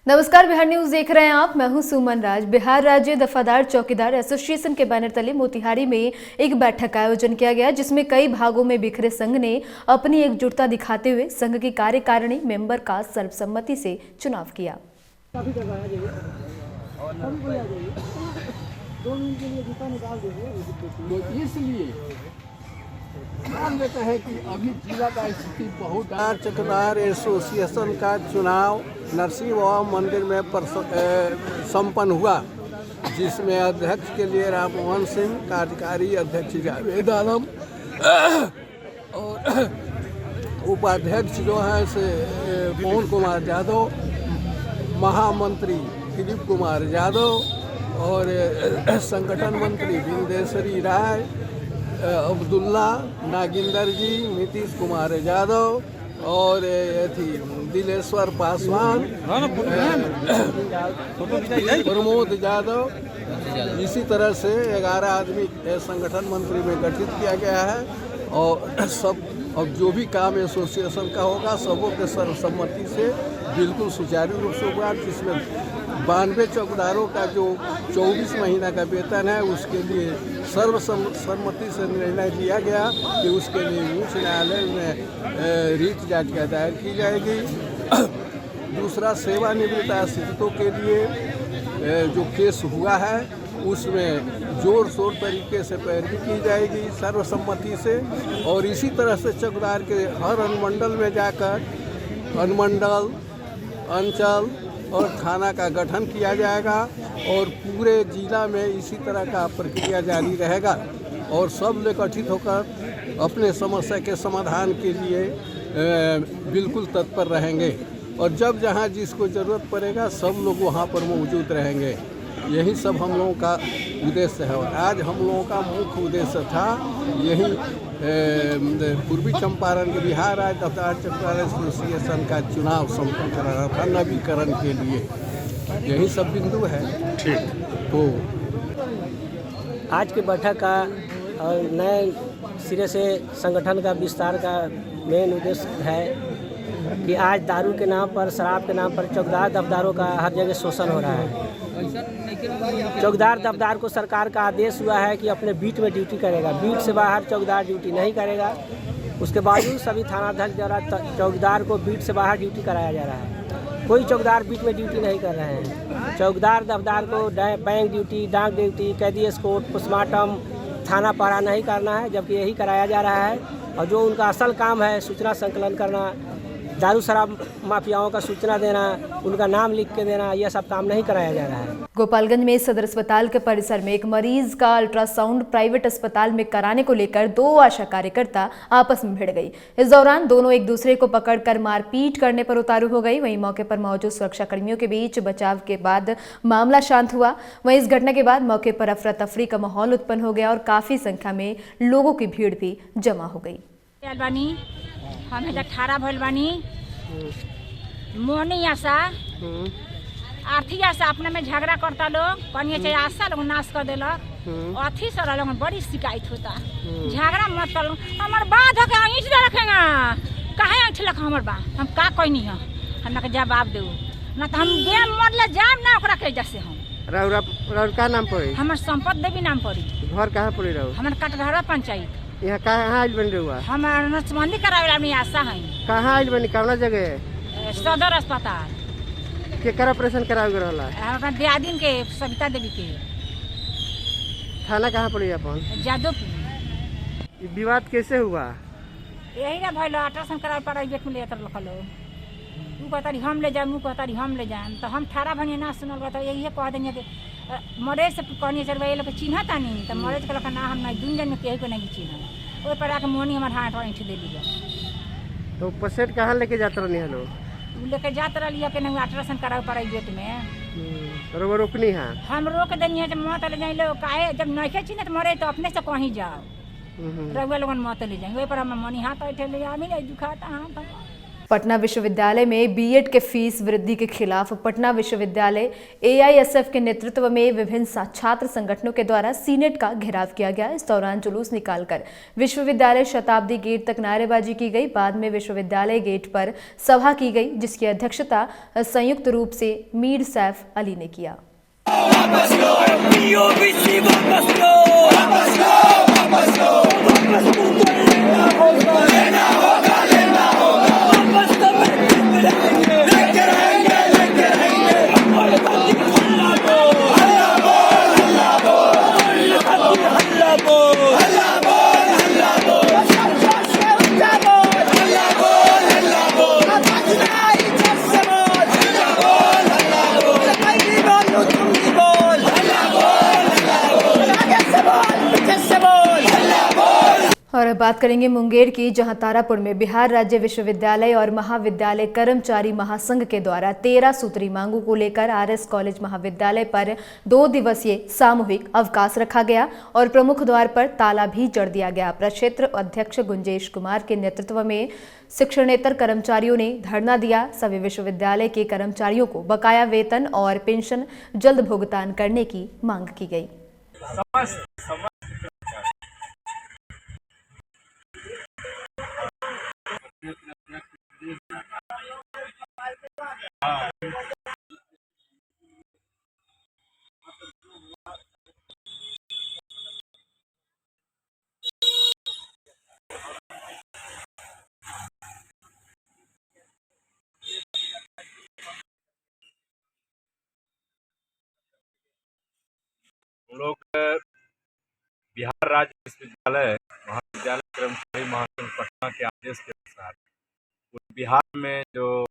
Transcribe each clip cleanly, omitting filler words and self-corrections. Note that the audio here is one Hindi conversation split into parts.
नमस्कार, बिहार न्यूज देख रहे हैं आप। मैं हूं सुमन राज। बिहार राज्य दफादार चौकीदार एसोसिएशन के बैनर तले मोतिहारी में एक बैठक का आयोजन किया गया, जिसमें कई भागों में बिखरे संघ ने अपनी एकजुटता दिखाते हुए संघ की कार्यकारिणी मेंबर का सर्वसम्मति से चुनाव किया। मान लेते हैं कि अभी जिला का स्थिति बहुत चौकीदार एसोसिएशन का चुनाव नरसिंह बाबा मंदिर में संपन्न हुआ, जिसमें अध्यक्ष के लिए राममोहन सिंह, कार्यकारी अध्यक्ष जावेद आलम और उपाध्यक्ष जो है से पवन कुमार यादव, महामंत्री दिलीप कुमार यादव और संगठन मंत्री बिंदेश्वरी राय, अब्दुल्ला नागिंदर जी, नीतीश कुमार यादव और दिलेश्वर पासवान, प्रमोद यादव, इसी तरह से 11 आदमी संगठन मंत्री में गठित किया गया है। और सब अब जो भी काम एसोसिएशन का होगा सबों के सर्वसम्मति से बिल्कुल सुचारू रूप से हुआ, जिसमें 92 चौकीदारों का जो 24 महीना का वेतन है उसके लिए सर्वसम्मति से निर्णय लिया गया कि उसके लिए उच्च न्यायालय में रीट याचिका दायर की जाएगी। दूसरा, सेवानिवृत्त आश्रितों के लिए जो केस हुआ है उसमें जोर शोर तरीके से पैरवी की जाएगी सर्वसम्मति से। और इसी तरह से चौकीदार के हर अनुमंडल में जाकर अनुमंडल, अंचल और थाना का गठन किया जाएगा और पूरे जिला में इसी तरह का प्रक्रिया जारी रहेगा और सब लोग गठित होकर अपने समस्या के समाधान के लिए बिल्कुल तत्पर रहेंगे। और जब जहां जिसको ज़रूरत पड़ेगा सब लोग वहां पर मौजूद रहेंगे। यही सब हम लोगों का उद्देश्य है। और आज हम लोगों का मुख्य उद्देश्य था यही पूर्वी चंपारण के बिहार राज्य दफादार चौकीदार एसोसिएशन का चुनाव संपन्न कराना था नवीकरण के लिए। यही सब बिंदु है। ठीक, तो आज की बैठक का और नए सिरे से संगठन का विस्तार का मेन उद्देश्य है कि आज दारू के नाम पर, शराब के नाम पर चौकीदार दफदारों का हर जगह शोषण हो रहा है। चौकीदार दफदार को सरकार का आदेश हुआ है कि अपने बीट में ड्यूटी करेगा, बीट से बाहर चौकीदार ड्यूटी नहीं करेगा। उसके बावजूद सभी थानाध्यक्ष द्वारा चौकीदार को बीट से बाहर ड्यूटी कराया जा रहा है। कोई चौकीदार बीट में ड्यूटी नहीं कर रहे हैं। चौकीदार दफदार को बैंक ड्यूटी, डाक ड्यूटी, कैदी एस्कॉर्ट, पोस्टमार्टम, थाना पहरा नहीं करना है, जबकि यही कराया जा रहा है। और जो उनका असल काम है सूचना संकलन करना, दारू शराब माफियाओं का सूचना देना, उनका नाम लिख के देना, यह सब काम नहीं कराया जा रहा है। गोपालगंज में सदर अस्पताल के परिसर में एक मरीज का अल्ट्रासाउंड प्राइवेट अस्पताल में कराने को लेकर 2 आशा कार्यकर्ता आपस में भिड़ गई। इस दौरान दोनों एक दूसरे को पकड़कर मारपीट करने पर उतारू हो गई। वहीं मौके पर मौजूद सुरक्षा कर्मियों के बीच बचाव के बाद मामला शांत हुआ। वहीं इस घटना के बाद मौके पर अफरा तफरी का माहौल उत्पन्न हो गया और काफी संख्या में लोगों की भीड़ भी जमा हो गई। हम 18 भइल बानी, मोनी आशा आर्थी आशा अपने में झगड़ा करता लोग, कनिए चाहे आशा लोग नाश कर देलक। अथी से लोग बड़ी शिकायत होता, झगड़ा मत कर। हमार बात होके ईंट दे रखेगा, काहे ऐठलक हमर बा, हम का कहनी है, हमरा के जवाब दे ना। तो हम गेम मरले जाम ना ओकरा के जैसे हम राउर का नाम पड़ी? हमर संपत देवी नाम पड़ी। घर कहाँ पड़ी राउर? हमर कटघरा पंचायत। यहाँ कहाँ आइल बन रहुआ? हम नसबंदी करावेला अपनी आशा है। कहाँ आइल बनी, कौना जगह? सदर अस्पताल। केकर ऑपरेशन करावे रहला? अपना दियादिन के, सविता देवी के। थाना कहाँ पड़ी अपन? जादवपुर। विवाद कैसे हुआ? यही ना भइल, अल्ट्रासाउंड करावे प्राइवेट में लेकर रखलो। तू कहतारी हम ले जाम, कहतारी हम ले जाम, तो हम थारा भनिए ना सुनल बा। तो यही कह देंगे कि मरे से कहनी चल ये लोग चिन्ह तानी, तो मरे के ना हम नहीं दुन जन में केहू को नहीं चिन्ह। वो पर आके मोनी हमारे हाथ ऐठ दे लिया। तो पेशेंट कहाँ लेके जाते रहनी हलो? लेके जाते रही के नहीं अल्ट्रासाउंड करावे प्राइवेट में। रोकनी है? हम रोक देनी है। जब मौत ले जाए लोग, काहे जब नहीं चिन्ह तो मरे तो अपने से कहीं जाओ, रघुआ लोगन मौत ले जाएंगे। वही पर हम मोनी हाथ ऐठे ले, हमें नहीं दुखाता हाथ। पटना विश्वविद्यालय में बीएड के फीस वृद्धि के खिलाफ पटना विश्वविद्यालय एआईएसएफ के नेतृत्व में विभिन्न छात्र संगठनों के द्वारा सीनेट का घेराव किया गया। इस दौरान जुलूस निकालकर विश्वविद्यालय शताब्दी गेट तक नारेबाजी की गई। बाद में विश्वविद्यालय गेट पर सभा की गई, जिसकी अध्यक्षता संयुक्त रूप से मीर सैफ अली ने किया। और अब बात करेंगे मुंगेर की, जहां तारापुर में बिहार राज्य विश्वविद्यालय और महाविद्यालय कर्मचारी महासंघ के द्वारा 13 सूत्री मांगों को लेकर आरएस कॉलेज महाविद्यालय पर 2 दिवसीय सामूहिक अवकाश रखा गया और प्रमुख द्वार पर ताला भी जड़ दिया गया। प्रक्षेत्र अध्यक्ष गुंजेश कुमार के नेतृत्व में शिक्षणेतर कर्मचारियों ने धरना दिया। सभी विश्वविद्यालय के कर्मचारियों को बकाया वेतन और पेंशन जल्द भुगतान करने की मांग की गई। हम लोग बिहार राज्य विश्वविद्यालय महाविद्यालय कर्मचारी महासंघ पटना के आदेश के अनुसार पूरे बिहार में जो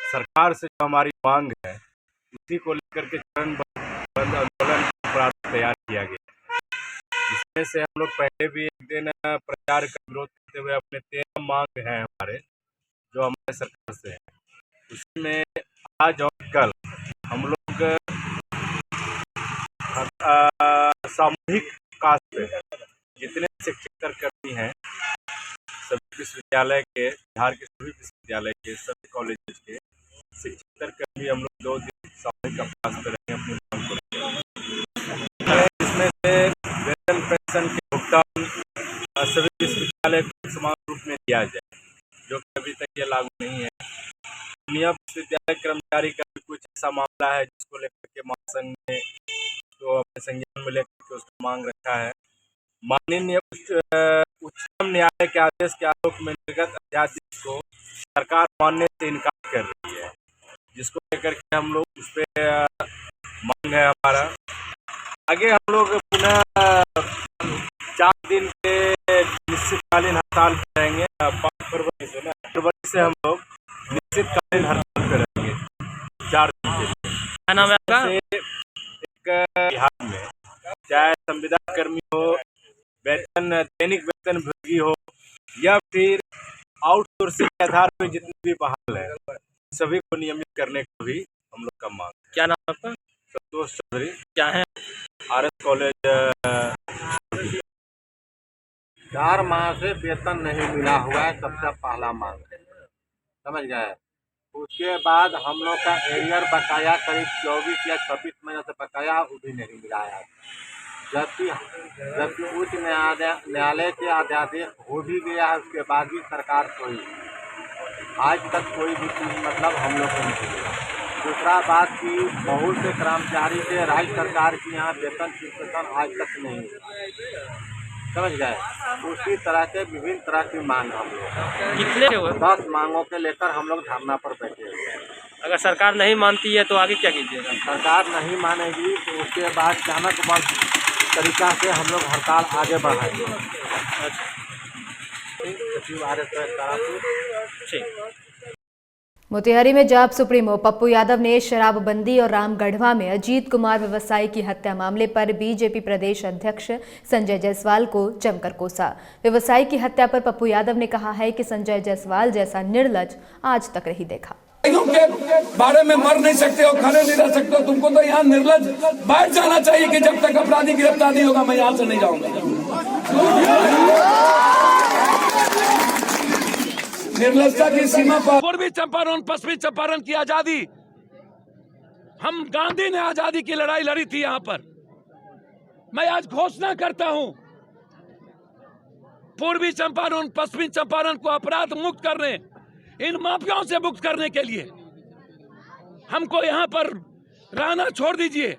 सरकार से जो हमारी मांग है उसी को लेकर के चरणबद्ध आंदोलन प्रारूप तैयार किया गया, जिसमें से हम लोग पहले भी एक दिन प्रचार का विरोध करते हुए अपने 13 मांग हैं हमारे जो हमारे सरकार से है, उसमें आज और कल हम लोग सामूहिक कास्ट पे जितने शिक्षक कर्मी हैं सभी विश्वविद्यालय के, बिहार के सभी विश्वविद्यालय के सभी कॉलेज के शिक्षक कर्मी हम लोग 2 दिन सामूहिक अवकाश पे रहेंगे अपनी मांग को लेकर। इसमें से वेतन पेंशन के भुगतान सभी विश्वविद्यालय को समान रूप में दिया जाए, जो कि अभी तक ये लागू नहीं है। नियम विश्वविद्यालय कर्मचारी का भी कुछ ऐसा मामला है जिसको लेकर के महासंघ ने तो अपने संज्ञान में लेकर के उसको मांग रखा है। माननीय उच्चतम न्यायालय के आदेश के आलोक में निर्गत अध्यादेश को सरकार मानने से इनकार कर रही है, जिसको लेकर के हम लोग उस पर मांग है हमारा। आगे हम लोग पुनः 4 दिन के निश्चितकालीन हड़ताल करेंगे। 5 फरवरी से हम लोग निश्चितकालीन हड़ताल करेंगे 4 दिन के लिए। क्या नाम है आपका? बिहार में चाहे संविदा कर्मी हो, वेतन दैनिक वेतन भोगी हो या फिर आउटसोर्सिंग के आधार पर जितने भी बहाल है सभी को नियमित करने का भी हम लोग का मांग। क्या नाम है आपका? संतोष चौधरी। क्या है? RS college. 4 माह से वेतन नहीं मिला हुआ है, सबसे पहला मांग है, समझ गए। उसके बाद हम लोग का एरियर बकाया करीब 24 या 26 महीने से बकाया वो भी नहीं मिला है, जबकि उच्च न्यायालय के अध्यादेश हो भी गया है, उसके बाद भी सरकार कोई आज तक कोई भी चीज़ मतलब हम लोग को नहीं मिला। दूसरा बात कि बहुत से कर्मचारी के राज्य सरकार की यहाँ वेतन फिक्सेशन आज तक नहीं हुआ, समझ गए। उसी तरह के विभिन्न तरह की मांग हम लोग कितने 10 मांगों के लेकर हम लोग धरना पर बैठे हुए हैं। अगर सरकार नहीं मानती है तो आगे क्या कीजिएगा? सरकार नहीं मानेगी तो उसके बाद चाणक्य तरीका से हम लोग हड़ताल आगे बढ़ाएंगे। सचिव आरएस तारापुर। मोतिहारी में जाप सुप्रीमो पप्पू यादव ने शराबबंदी और रामगढ़वा में अजीत कुमार व्यवसायी की हत्या मामले पर बीजेपी प्रदेश अध्यक्ष संजय जायसवाल को जमकर कोसा। व्यवसायी की हत्या पर पप्पू यादव ने कहा है कि संजय जायसवाल जैसा निर्लज आज तक नहीं देखा। के बारे में मर नहीं सकते हो, खड़े नहीं रह सकते हो, तुमको तो यहाँ निर्लज बैठ जाना चाहिए कि जब तक अपराधी गिरफ्तार नहीं होगा मैं यहाँ से नहीं जाऊंगा। निर्लजता की सीमा पर पूर्वी चंपारण पश्चिमी चंपारण की आजादी, हम गांधी ने आजादी की लड़ाई लड़ी थी यहाँ पर। मैं आज घोषणा करता हूं, पूर्वी चंपारण पश्चिमी चंपारण को अपराध मुक्त करने, इन माफियाओं से मुक्त करने के लिए हमको यहाँ पर रहना छोड़ दीजिए।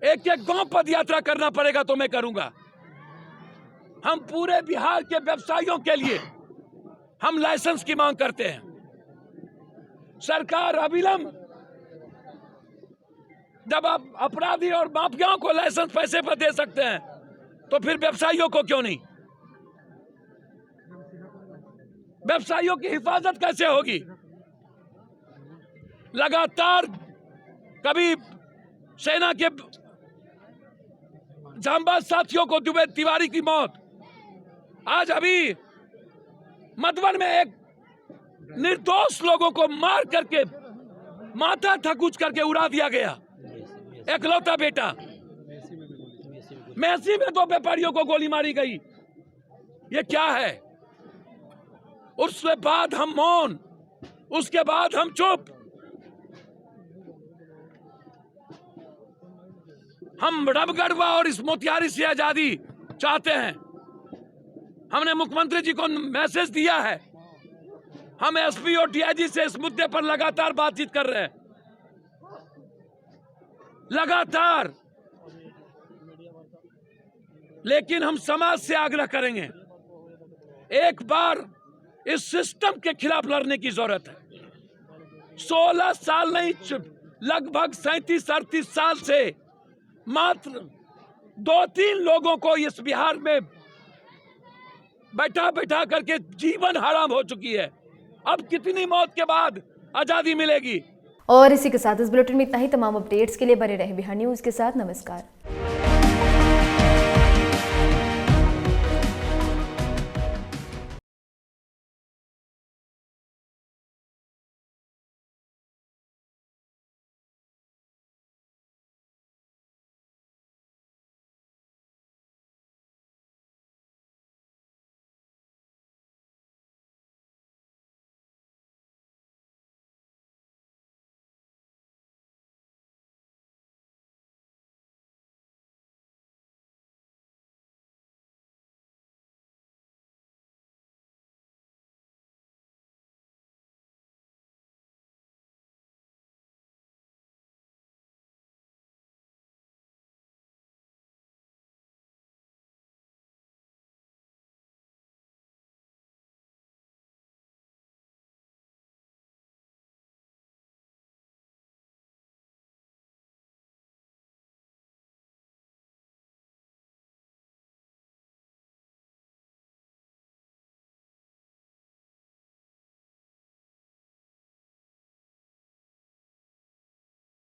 एक एक गांव पद यात्रा करना पड़ेगा तो मैं करूंगा। हम पूरे बिहार के व्यवसायियों के लिए हम लाइसेंस की मांग करते हैं। सरकार अविलंब, जब आप अपराधी और माफियाओं को लाइसेंस पैसे पर दे सकते हैं तो फिर व्यवसायियों को क्यों नहीं? व्यवसायियों की हिफाजत कैसे होगी? लगातार कभी सेना के जांबाज साथियों को दुबे तिवारी की मौत, आज अभी मधुबन में एक निर्दोष लोगों को मार करके माथा थकूच करके उड़ा दिया गया, एकलौता बेटा। मैसी में 2 व्यापारियों को गोली मारी गई। ये क्या है? उसके बाद हम मौन, उसके बाद हम चुप। हम रबगढ़वा और इस मोतिहारी से आजादी चाहते हैं। हमने मुख्यमंत्री जी को मैसेज दिया है। हम एसपी और डीआईजी से इस मुद्दे पर लगातार बातचीत कर रहे हैं, लगातार। लेकिन हम समाज से आग्रह करेंगे, एक बार इस सिस्टम के खिलाफ लड़ने की जरूरत है। 16 साल नहीं, लगभग 37-38 साल से मात्र 2-3 लोगों को इस बिहार में बैठा बैठा करके जीवन हराम हो चुकी है। अब कितनी मौत के बाद आजादी मिलेगी? और इसी के साथ इस बुलेटिन में इतना ही। तमाम अपडेट्स के लिए बने रहे बिहार न्यूज के साथ। नमस्कार।